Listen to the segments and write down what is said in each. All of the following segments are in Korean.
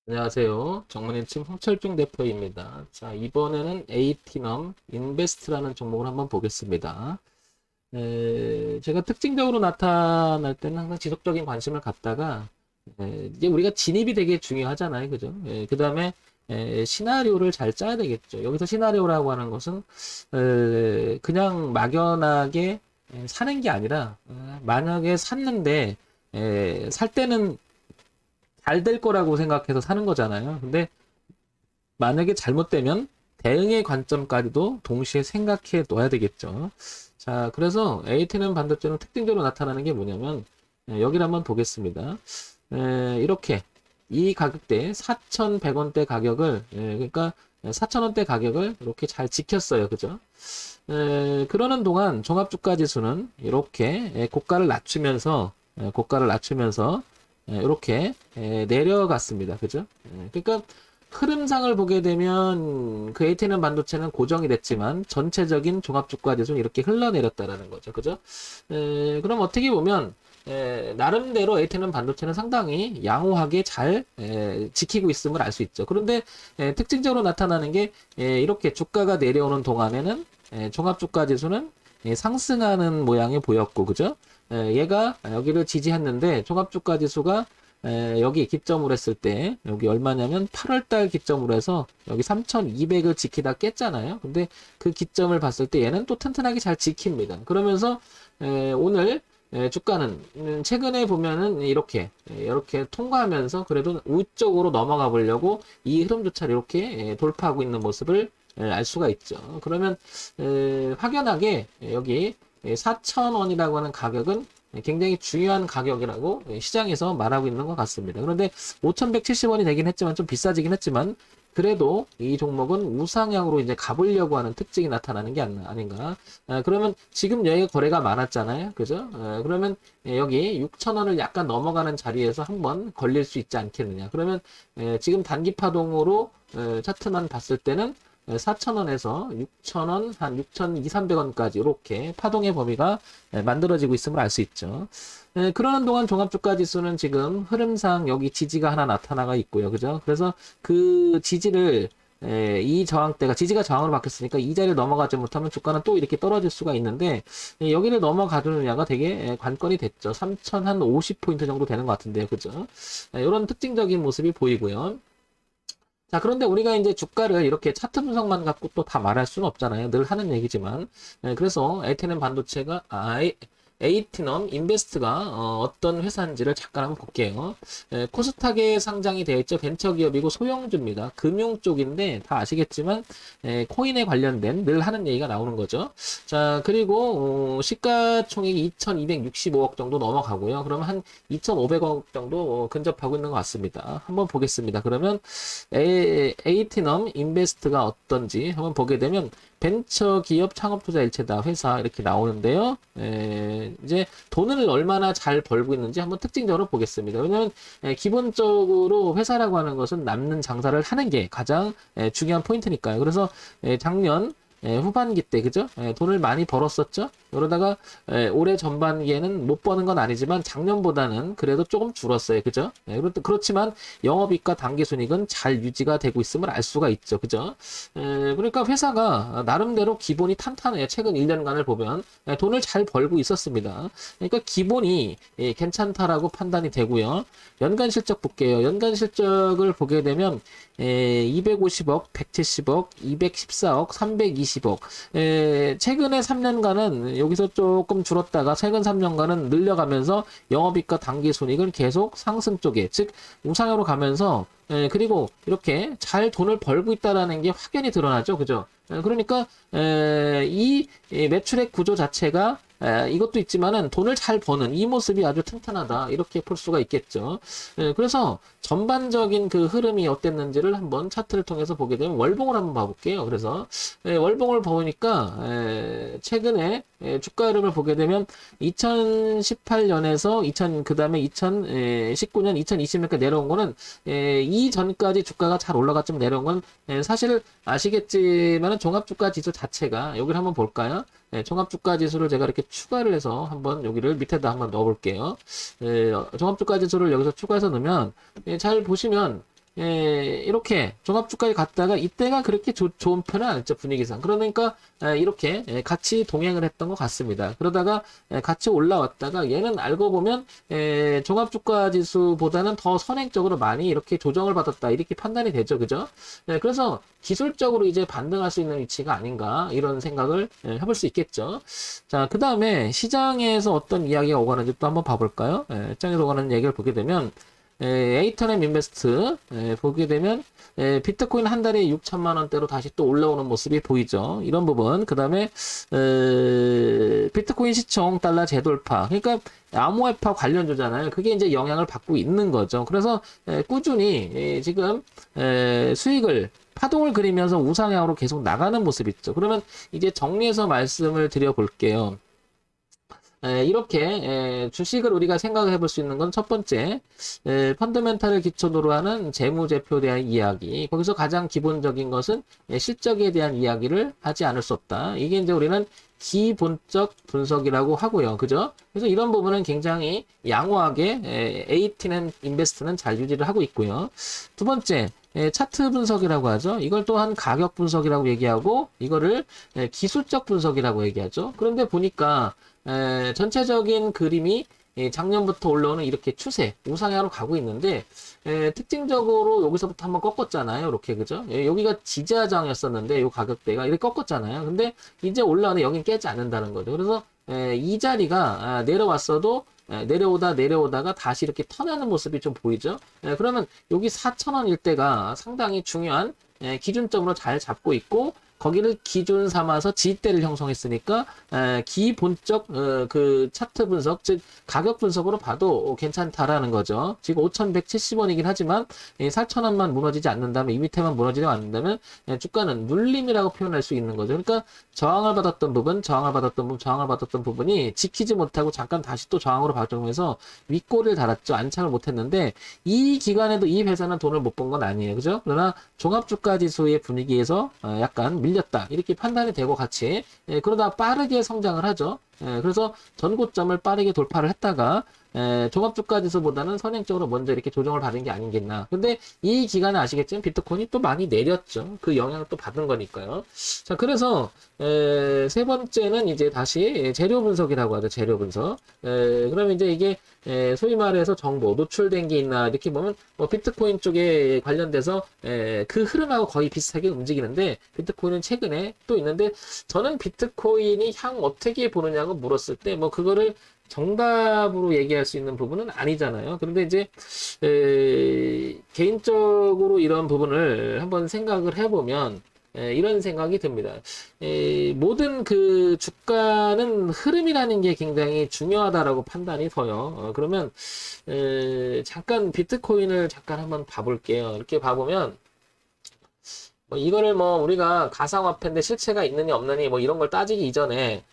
안녕하세요. 정문인팀 홍철중 대표입니다. 자, 이번에는 에이티넘 인베스트라는 종목을 한번 보겠습니다. 제가 특징적으로 나타날 때는 항상 지속적인 관심을 갖다가 이제 우리가 진입이 되게 중요하잖아요. 그죠? 그 다음에 시나리오를 잘 짜야 되겠죠. 여기서 시나리오라고 하는 것은 그냥 막연하게 사는 게 아니라 만약에 샀는데 살 때는 잘 될 거라고 생각해서 사는 거잖아요. 근데 만약에 잘못되면 대응의 관점까지도 동시에 생각해 둬야 되겠죠. 자, 그래서 ATM 반도체는 특징적으로 나타나는 게 뭐냐면, 여기를 한번 보겠습니다. 이렇게 이 가격대 4,100원대 가격을, 그러니까 4,000원대 가격을 이렇게 잘 지켰어요. 그죠? 그러는 동안 종합주가 지수는 이렇게 고가를 낮추면서 이렇게 내려갔습니다. 그죠? 그러니까 흐름상을 보게 되면 그 ATM 반도체는 고정이 됐지만 전체적인 종합주가 지수는 이렇게 흘러내렸다라는 거죠. 그죠? 그럼 어떻게 보면 나름대로 ATM 반도체는 상당히 양호하게 잘 지키고 있음을 알 수 있죠. 그런데 특징적으로 나타나는 게 이렇게 주가가 내려오는 동안에는 종합주가 지수는 상승하는 모양이 보였고, 그죠? 얘가 여기를 지지했는데 종합주가 지수가 여기 기점으로 했을 때 여기 얼마냐면 8월달 기점으로 해서 여기 3,200을 지키다 깼잖아요. 근데 그 기점을 봤을 때 얘는 또 튼튼하게 잘 지킵니다. 그러면서 오늘 주가는 최근에 보면은 이렇게 통과하면서 그래도 우쪽으로 넘어가 보려고 이 흐름조차를 이렇게 돌파하고 있는 모습을 알 수가 있죠. 그러면 확연하게 여기 4,000원이라고 하는 가격은 굉장히 중요한 가격이라고 시장에서 말하고 있는 것 같습니다. 그런데 5,170원이 되긴 했지만 좀 비싸지긴 했지만 그래도 이 종목은 우상향으로 이제 가보려고 하는 특징이 나타나는 게 아닌가. 그러면 지금 여기 거래가 많았잖아요. 그죠? 그러면 여기 6,000원을 약간 넘어가는 자리에서 한번 걸릴 수 있지 않겠느냐. 그러면 지금 단기 파동으로 차트만 봤을 때는 4,000원에서 6,000원, 한 6,200, 300원까지 이렇게 파동의 범위가 만들어지고 있음을 알 수 있죠. 그러는 동안 종합주가 지수는 지금 흐름상 여기 지지가 하나 나타나가 있고요. 그죠? 그래서 그 지지를 이 저항대가 지지가 저항으로 바뀌었으니까 이 자리를 넘어가지 못하면 주가는 또 이렇게 떨어질 수가 있는데 여기를 넘어가주느냐가 되게 관건이 됐죠. 3,050포인트 정도 되는 것 같은데요. 그죠? 이런 특징적인 모습이 보이고요. 자, 그런데 우리가 이제 주가를 이렇게 차트 분석만 갖고 또 다 말할 수는 없잖아요. 늘 하는 얘기지만. 그래서 에이티넘 반도체가, 에이티넘 인베스트가 떤 회사인지를 잠깐 한번 볼게요. 코스닥에 상장이 되어 있죠. 벤처기업이고 소형주입니다. 금융 쪽인데 다 아시겠지만 코인에 관련된 늘 하는 얘기가 나오는 거죠. 자, 그리고 시가총액이 2,265억 정도 넘어가고요. 그러면 한 2,500억 정도 근접하고 있는 것 같습니다. 한번 보겠습니다. 그러면 에이티넘 인베스트가 어떤지 한번 보게 되면 벤처기업 창업투자일체다 회사 이렇게 나오는데요. 이제 돈을 얼마나 잘 벌고 있는지 한번 특징적으로 보겠습니다. 왜냐하면 기본적으로 회사라고 하는 것은 남는 장사를 하는 게 가장 중요한 포인트니까요. 그래서 작년 후반기 때 그죠? 돈을 많이 벌었었죠. 그러다가 올해 전반기에는 못 버는 건 아니지만 작년보다는 그래도 조금 줄었어요. 그죠? 그렇지만 영업이익과 당기순이익은 잘 유지가 되고 있음을 알 수가 있죠. 그죠? 그러니까 회사가 나름대로 기본이 탄탄해요. 최근 1년간을 보면 돈을 잘 벌고 있었습니다. 그러니까 기본이 괜찮다라고 판단이 되고요. 연간 실적 볼게요. 연간 실적을 보게 되면 250억, 170억, 214억, 320억. 최근에 3년간은 여기서 조금 줄었다가 최근 3년간은 늘려가면서 영업이익과 당기순이익은 계속 상승 쪽에, 즉 우상향으로 가면서 그리고 이렇게 잘 돈을 벌고 있다라는 게 확연히 드러나죠. 그죠? 그러니까 이 매출액 구조 자체가 이것도 있지만은 돈을 잘 버는 이 모습이 아주 튼튼하다 이렇게 볼 수가 있겠죠. 그래서 전반적인 그 흐름이 어땠는지를 한번 차트를 통해서 보게 되면 월봉을 한번 봐볼게요. 그래서 월봉을 보니까 최근에 주가 흐름을 보게 되면 2018년에서 2000 그다음에 2019년, 2020년까지 내려온 거는 이전까지 주가가 잘 올라갔지만 내려온 건 사실 아시겠지만은 종합주가 지수 자체가 여기를 한번 볼까요? 종합주가 지수를 제가 이렇게 추가를 해서 한번 여기를 밑에다 한번 넣어 볼게요. 종합주가 지수를 여기서 추가해서 넣으면 잘 보시면 이렇게 종합주가에 갔다가 이때가 그렇게 좋은 편은 아니죠, 분위기상. 그러니까 이렇게 같이 동행을 했던 것 같습니다. 그러다가 같이 올라왔다가 얘는 알고 보면 종합주가 지수보다는 더 선행적으로 많이 이렇게 조정을 받았다, 이렇게 판단이 되죠, 그죠? 그래서 기술적으로 이제 반등할 수 있는 위치가 아닌가, 이런 생각을 해볼 수 있겠죠. 자, 그 다음에 시장에서 어떤 이야기가 오가는지 또 한번 봐볼까요? 시장에서 오가는 얘기를 보게 되면 에이터넷 인베스트 보게 되면 비트코인 한 달에 6천만 원대로 다시 또 올라오는 모습이 보이죠. 이런 부분. 그 다음에 비트코인 시총 달러 재돌파. 그러니까 암호화폐 관련주잖아요. 그게 이제 영향을 받고 있는 거죠. 그래서 꾸준히 지금 수익을 파동을 그리면서 우상향으로 계속 나가는 모습이 있죠. 그러면 이제 정리해서 말씀을 드려볼게요. 이렇게 주식을 우리가 생각해 볼 수 있는 건 첫 번째, 펀더멘탈을 기초로 하는 재무제표에 대한 이야기. 거기서 가장 기본적인 것은 실적에 대한 이야기를 하지 않을 수 없다. 이게 이제 우리는 기본적 분석이라고 하고요. 그죠? 그래서 이런 부분은 굉장히 양호하게 에이티는 인베스트는 잘 유지를 하고 있고요. 두 번째, 차트 분석이라고 하죠. 이걸 또한 가격 분석이라고 얘기하고, 이거를 기술적 분석이라고 얘기하죠. 그런데 보니까 전체적인 그림이 작년부터 올라오는 이렇게 추세, 우상향으로 가고 있는데, 특징적으로 여기서부터 한번 꺾었잖아요. 이렇게, 그죠? 여기가 지지하장이었었는데, 이 가격대가 이렇게 꺾었잖아요. 근데 이제 올라오는 여긴 깨지 않는다는 거죠. 그래서, 이 자리가 내려왔어도, 내려오다가 다시 이렇게 턴하는 모습이 좀 보이죠? 그러면 여기 4,000원 일대가 상당히 중요한 기준점으로 잘 잡고 있고, 거기를 기준 삼아서 지지대를 형성했으니까 기본적 그 차트 분석, 즉 가격 분석으로 봐도 괜찮다라는 거죠. 지금 5,170원이긴 하지만 4,000원만 무너지지 않는다면, 이 밑에만 무너지지 않는다면 주가는 눌림이라고 표현할 수 있는 거죠. 그러니까 저항을 받았던 부분, 저항을 받았던 부분이 지키지 못하고 잠깐 다시 또 저항으로 발전하면서 윗골을 달았죠. 안착을 못했는데 이 기간에도 이 회사는 돈을 못 번 건 아니에요, 그죠? 그러나 종합주가 지수의 분위기에서 약간 밀렸다, 이렇게 판단이 되고 같이 그러다 빠르게 성장을 하죠. 그래서 전고점을 빠르게 돌파를 했다가 종합주가지수보다는 선행적으로 먼저 이렇게 조정을 받은 게 아니겠나. 근데 이 기간에 아시겠지만 비트코인이 또 많이 내렸죠. 그 영향을 또 받은 거니까요. 자, 그래서 세 번째는 이제 다시 재료 분석이라고 하죠. 재료 분석. 그러면 이제 이게 소위 말해서 정보 노출된 게 있나, 이렇게 보면 뭐 비트코인 쪽에 관련돼서 그 흐름하고 거의 비슷하게 움직이는데, 비트코인은 최근에 또 있는데, 저는 비트코인이 향 어떻게 보느냐고 물었을 때 뭐 그거를 정답으로 얘기할 수 있는 부분은 아니잖아요. 그런데 이제 개인적으로 이런 부분을 한번 생각을 해보면 이런 생각이 듭니다. 모든 그 주가는 흐름이라는 게 굉장히 중요하다라고 판단이 서요. 그러면 잠깐 비트코인을 잠깐 한번 봐볼게요. 이렇게 봐보면 이거를 뭐 우리가 가상화폐인데 실체가 있느니 없느니 뭐 이런 걸 따지기 이전에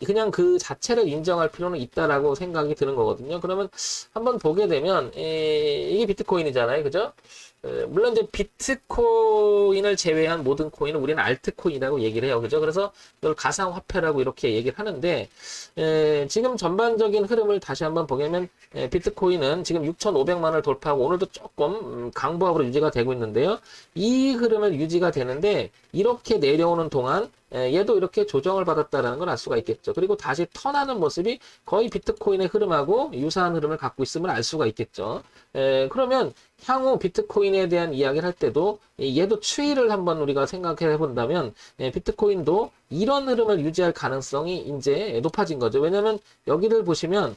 그냥 그 자체를 인정할 필요는 있다라고 생각이 드는 거거든요. 그러면 한번 보게 되면 이게 비트코인이잖아요, 그죠? 물론 이제 비트코인을 제외한 모든 코인은 우리는 알트코인이라고 얘기를 해요, 그죠? 그래서 이걸 가상화폐라고 이렇게 얘기를 하는데, 지금 전반적인 흐름을 다시 한번 보면 비트코인은 지금 6,500만 원을 돌파하고 오늘도 조금 강보합으로 유지가 되고 있는데요. 이 흐름을 유지가 되는데 이렇게 내려오는 동안 얘도 이렇게 조정을 받았다라는 걸 알 수가 있겠죠. 그리고 다시 턴하는 모습이 거의 비트코인의 흐름하고 유사한 흐름을 갖고 있음을 알 수가 있겠죠. 그러면 향후 비트코인에 대한 이야기를 할 때도 얘도 추이를 한번 우리가 생각해 본다면 비트코인도 이런 흐름을 유지할 가능성이 이제 높아진 거죠. 왜냐하면 여기를 보시면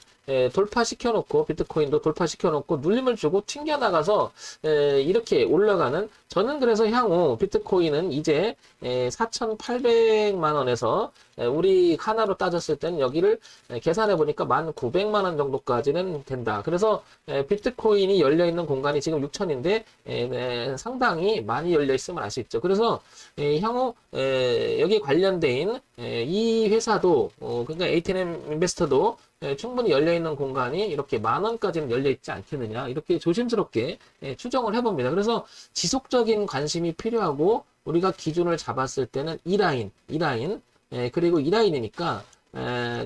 돌파시켜 놓고, 비트코인도 돌파시켜 놓고 눌림을 주고 튕겨나가서 이렇게 올라가는, 저는 그래서 향후 비트코인은 이제 4,800만 원에서 우리 하나로 따졌을 때는 여기를 계산해 보니까 1,900만 원 정도까지는 된다. 그래서 비트코인이 열려 있는 공간이 지금 6,000인데 상당히 많이 열려 있음을 알 수 있죠. 그래서 향후 여기 관련된 이 회사도 그러니까 에이티엠 인베스터도 충분히 열려있는 공간이 이렇게 10,000원까지는 열려있지 않겠느냐, 이렇게 조심스럽게 추정을 해봅니다. 그래서 지속적인 관심이 필요하고, 우리가 기준을 잡았을 때는 이 라인, 그리고 이 라인이니까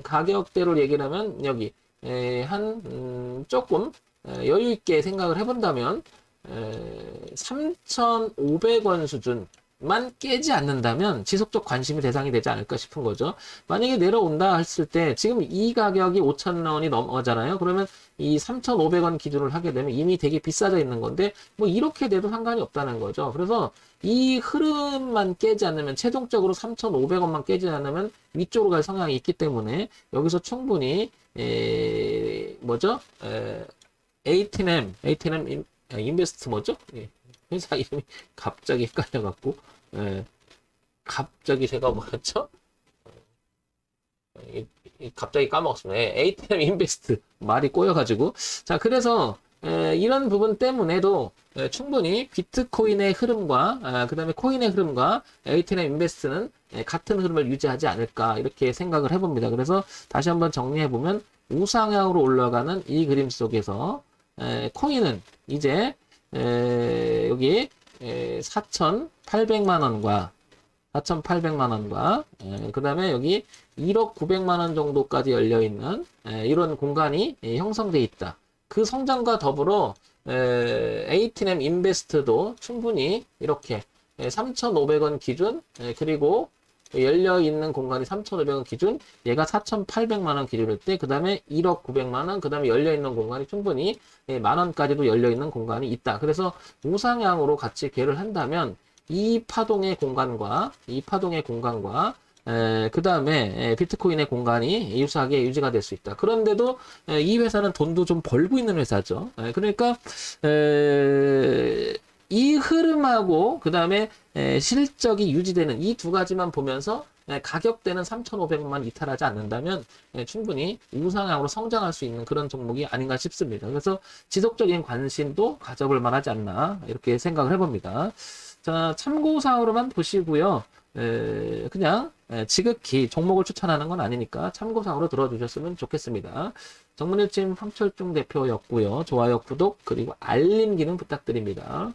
가격대로 얘기를 하면 여기 조금 여유있게 생각을 해본다면 3,500원 수준만 깨지 않는다면 지속적 관심의 대상이 되지 않을까 싶은 거죠. 만약에 내려온다 했을 때 지금 이 가격이 5,000원이 넘어가잖아요. 그러면 이 3,500원 기준을 하게 되면 이미 되게 비싸져 있는 건데 뭐 이렇게 돼도 상관이 없다는 거죠. 그래서 이 흐름만 깨지 않으면 최종적으로 3,500원만 깨지 않으면 위쪽으로 갈 성향이 있기 때문에 여기서 충분히 뭐죠? A&M 인베스트 뭐죠? 예. 회사 이름이 갑자기 헷갈려갖고 갑자기 제가 뭐였죠? 갑자기 까먹었습니다. A&M 인베스트 말이 꼬여가지고 자 그래서 이런 부분 때문에도 충분히 비트코인의 흐름과 그 다음에 코인의 흐름과 A&M 인베스트는 같은 흐름을 유지하지 않을까 이렇게 생각을 해봅니다. 그래서 다시 한번 정리해보면 우상향으로 올라가는 이 그림 속에서 코인은 이제 여기 4,800만 원과 그 다음에 여기 1억 900만 원 정도까지 열려있는 이런 공간이 형성돼 있다. 그 성장과 더불어 A&M 인베스트도 충분히 이렇게 3,500원 기준 그리고 열려있는 공간이 3,500원 기준 얘가 4,800만 원 기준일 때 그 다음에 1억 900만 원 그 다음에 열려있는 공간이 충분히 만원까지도 열려있는 공간이 있다. 그래서 우상향으로 같이 계를 한다면 이 파동의 공간과 그 다음에 비트코인의 공간이 유사하게 유지가 될 수 있다. 그런데도 이 회사는 돈도 좀 벌고 있는 회사죠. 그러니까 이 흐름하고 그 다음에 실적이 유지되는 이 두 가지만 보면서 가격대는 3,500만 이탈하지 않는다면 충분히 우상향으로 성장할 수 있는 그런 종목이 아닌가 싶습니다. 그래서 지속적인 관심도 가져볼 만하지 않나 이렇게 생각을 해봅니다. 자, 참고사항으로만 보시고요. 그냥 지극히 종목을 추천하는 건 아니니까 참고사항으로 들어주셨으면 좋겠습니다. 정문일침 황철중 대표였고요. 좋아요, 구독, 그리고 알림 기능 부탁드립니다.